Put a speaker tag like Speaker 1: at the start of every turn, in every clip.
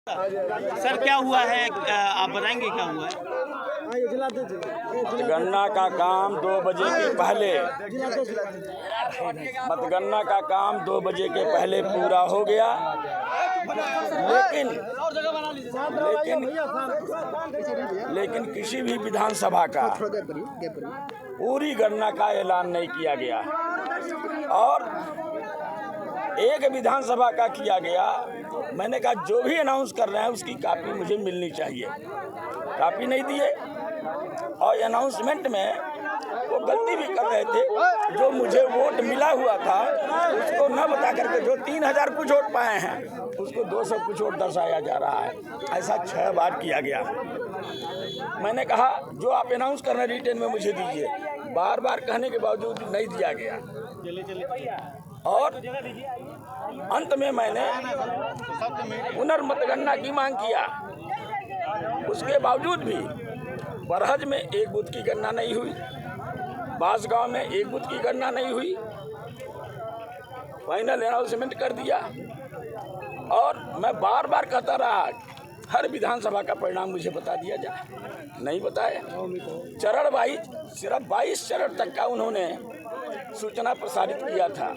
Speaker 1: Sir क्या हुआ है, आप बताएंगे क्या हुआ है?
Speaker 2: मतगणना का काम 2 बजे के पहले मतगणना का काम 2 बजे के पहले पूरा हो गया, लेकिन किसी भी विधानसभा का पूरी गणना का ऐलान नहीं किया गया और एक विधानसभा का किया गया। मैंने कहा जो भी अनाउंस कर रहे हैं उसकी कॉपी मुझे मिलनी चाहिए, कॉपी नहीं दिए और अनाउंसमेंट में वो गलती भी कर रहे थे। जो मुझे वोट मिला हुआ था उसको न बता करके जो 3000 कुछ वोट पाए हैं उसको 200 कुछ वोट दर्शाया जा रहा है। ऐसा 6 बार किया गया। मैंने कहा जो आप अनाउंस कर रहे हैं रिटर्न में मुझे दीजिए, बार बार कहने के बावजूद नहीं दिया गया और अंत में मैंने पुनर्मतगणना की मांग किया। उसके बावजूद भी बरहज में एक बूथ की गणना नहीं हुई, बांसगांव में एक बूथ की गणना नहीं हुई। फाइनल अनाउंसमेंट कर दिया और मैं बार बार कहता रहा हर विधानसभा का परिणाम मुझे बता दिया जाए, नहीं बताया। चरण वाइज सिर्फ 22 चरण तक का उन्होंने सूचना प्रसारित किया था।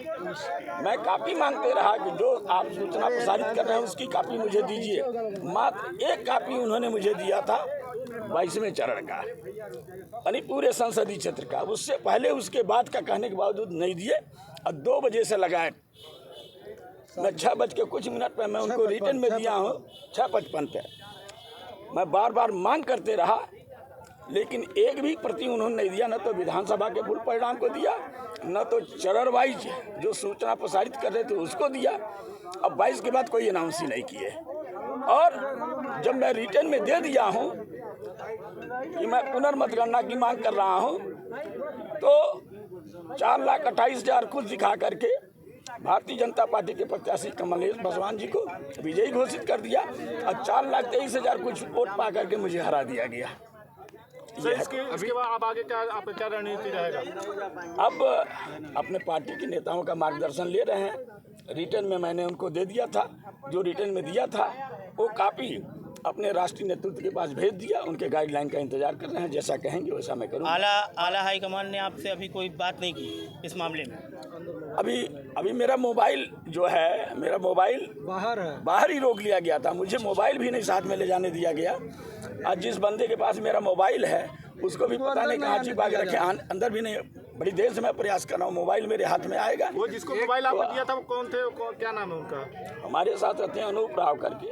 Speaker 2: मैं कॉपी मांगते रहा कि जो आप सूचना प्रसारित कर रहे हैं उसकी कॉपी मुझे दीजिए। मात्र एक कॉपी उन्होंने मुझे दिया था 22वें चरण का, यानी पूरे संसदीय क्षेत्र का। उससे पहले उसके बाद का कहने के बावजूद नहीं दिए और 2 बजे से लगाए। मैं 6 बज के कुछ मिनट पर मैं उनको रिटर्न में दिया हूँ, 6:55 पे। मैं बार बार मांग करते रहा लेकिन एक भी प्रति उन्होंने नहीं दिया। न तो विधानसभा के मूल परिणाम को दिया, न तो चरण वाइज जो सूचना प्रसारित कर रहे थे उसको दिया। अब 22 के बाद कोई अनाउंस ही नहीं किए। और जब मैं रिटर्न में दे दिया हूँ कि मैं पुनर्मतगणना की मांग कर रहा हूँ तो 4,28,000 कुछ दिखा करके भारतीय जनता पार्टी के प्रत्याशी कमलेश पासवान जी को विजयी घोषित कर दिया और 4,23,000 कुछ वोट पा करके मुझे हरा दिया गया।
Speaker 3: इसके बाद अब आगे आपका क्या रणनीति रहेगा?
Speaker 2: अब अपने पार्टी के नेताओं का मार्गदर्शन ले रहे हैं। रिटर्न में मैंने उनको दे दिया था, जो रिटर्न में दिया था वो कॉपी अपने राष्ट्रीय नेतृत्व के पास भेज दिया। उनके गाइडलाइन का इंतजार कर रहे हैं, जैसा कहेंगे वैसा मैं करूँगा।
Speaker 1: आला हाईकमान ने आपसे अभी कोई बात नहीं की इस मामले में?
Speaker 2: अभी मेरा मोबाइल जो है, मेरा मोबाइल बाहर ही रोक लिया गया था। मुझे मोबाइल भी नहीं साथ में ले जाने दिया गया। आज जिस बंदे के पास मेरा मोबाइल है उसको भी पता नहीं कहाँ छिपा के रखे, अंदर भी नहीं। बड़ी देर से मैं प्रयास कर रहा हूँ, मोबाइल मेरे हाथ में आएगा।
Speaker 3: वो जिसको मोबाइल आपको दिया था वो कौन थे, क्या नाम है उनका?
Speaker 2: हमारे साथ रहते हैं अनूप राव करके,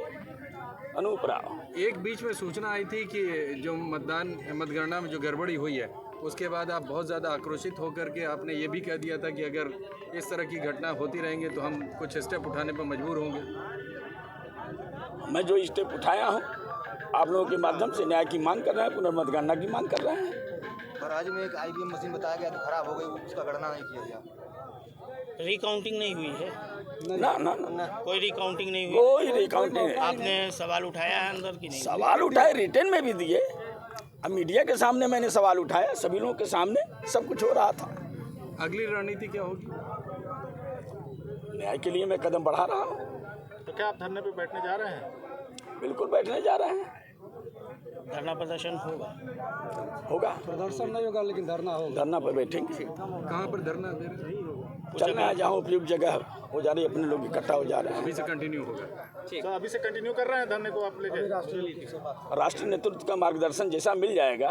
Speaker 2: अनूप राव।
Speaker 4: एक बीच में सूचना आई थी कि जो मतगणना में जो गड़बड़ी हुई है उसके बाद आप बहुत ज़्यादा आक्रोशित होकर के आपने ये भी कह दिया था कि अगर इस तरह की घटना होती रहेंगी तो हम कुछ स्टेप उठाने पर मजबूर होंगे।
Speaker 2: मैं जो स्टेप उठाया हूँ आप लोगों के माध्यम से न्याय की मांग कर रहे हैं, पुनर्मतगणना की मांग कर रहे हैं।
Speaker 5: राज्य में एक IVM मशीन बताया गया तो खराब हो गई, उसका गणना नहीं किया गया।
Speaker 1: रिकाउंटिंग नहीं हुई है?
Speaker 2: ना
Speaker 1: कोई रिकाउंटिंग नहीं हुई?
Speaker 2: कोई रिकाउंटिंग नहीं।
Speaker 1: आपने सवाल उठाया है अंदर की नहीं?
Speaker 2: सवाल उठाए, रिटर्न में भी दिए। अब मीडिया के सामने मैंने सवाल उठाया, सभी लोगों के सामने सब कुछ हो रहा था।
Speaker 4: अगली रणनीति क्या होगी?
Speaker 2: न्याय के लिए मैं कदम बढ़ा रहा हूँ।
Speaker 3: तो क्या आप धरने पे बैठने जा रहे हैं?
Speaker 2: बिल्कुल बैठने जा रहे हैं।
Speaker 1: धरना प्रदर्शन
Speaker 2: होगा।
Speaker 6: प्रदर्शन नहीं होगा लेकिन धरना होगा।
Speaker 2: धरना पर बैठेंगे।
Speaker 4: कहाँ पर धरना दे रहे हैं?
Speaker 2: चलना है जहाँ उपयुक्त जगह हो जा रही है, अपने लोग इकट्ठा हो जा रहे हैं।
Speaker 4: अभी से कंटिन्यू होगा?
Speaker 3: तो अभी से कंटिन्यू कर रहे हैं धरने को आप लेके?
Speaker 2: राष्ट्रीय नेतृत्व का मार्गदर्शन जैसा मिल जाएगा,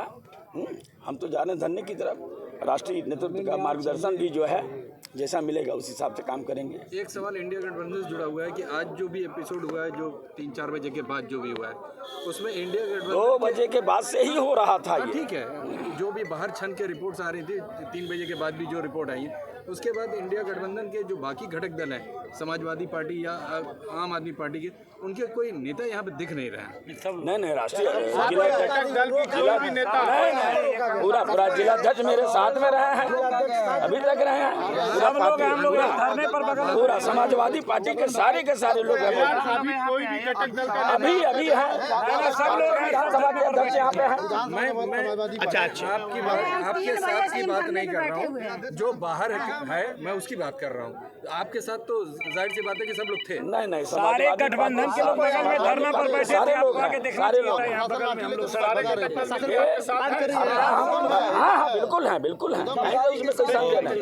Speaker 2: हम तो जा रहे हैं धरने की तरफ। राष्ट्रीय नेतृत्व का मार्गदर्शन भी जो है जैसा मिलेगा उस हिसाब से काम करेंगे।
Speaker 4: एक सवाल इंडिया गठबंधन से जुड़ा हुआ है कि आज जो भी एपिसोड हुआ है, जो 3-4 बजे के बाद जो भी हुआ है, उसमें इंडिया गठबंधन
Speaker 2: 2 बजे के बाद से ही हो रहा था ये।
Speaker 4: ठीक है, जो भी बाहर छन के रिपोर्ट्स आ रही थी, 3 बजे के बाद भी जो रिपोर्ट आई, उसके बाद इंडिया गठबंधन के जो बाकी घटक दल हैं, समाजवादी पार्टी या आम आदमी पार्टी के, उनके कोई नेता यहाँ पे दिख नहीं रहे हैं।
Speaker 2: नहीं राष्ट्रीय
Speaker 3: नेता
Speaker 2: पूरा जिलाध्यक्ष मेरे साथ में रहे हैं, अभी तक रहे हैं। पूरा समाजवादी पार्टी के सारे लोग
Speaker 3: कोई भी घटक दल का
Speaker 2: अभी है, सब लोग विधानसभा के अध्यक्ष यहाँ पे हैं।
Speaker 4: मैं
Speaker 1: अच्छा
Speaker 4: आपके साथ की बात नहीं कर रहा हूँ, जो बाहर है, मैं उसकी बात कर रहा हूँ। आपके साथ तो जाहिर सी बात है कि सब लोग थे।
Speaker 2: नहीं
Speaker 7: सारे गठबंधन के लोग बगल में धरना पर बैठे थे, आपको आके देखना चाहिए था यहाँ बगल में हम लोग
Speaker 2: हाँ हाँ बिल्कुल है, बिल्कुल है, उसमें कोई संदेह नहीं।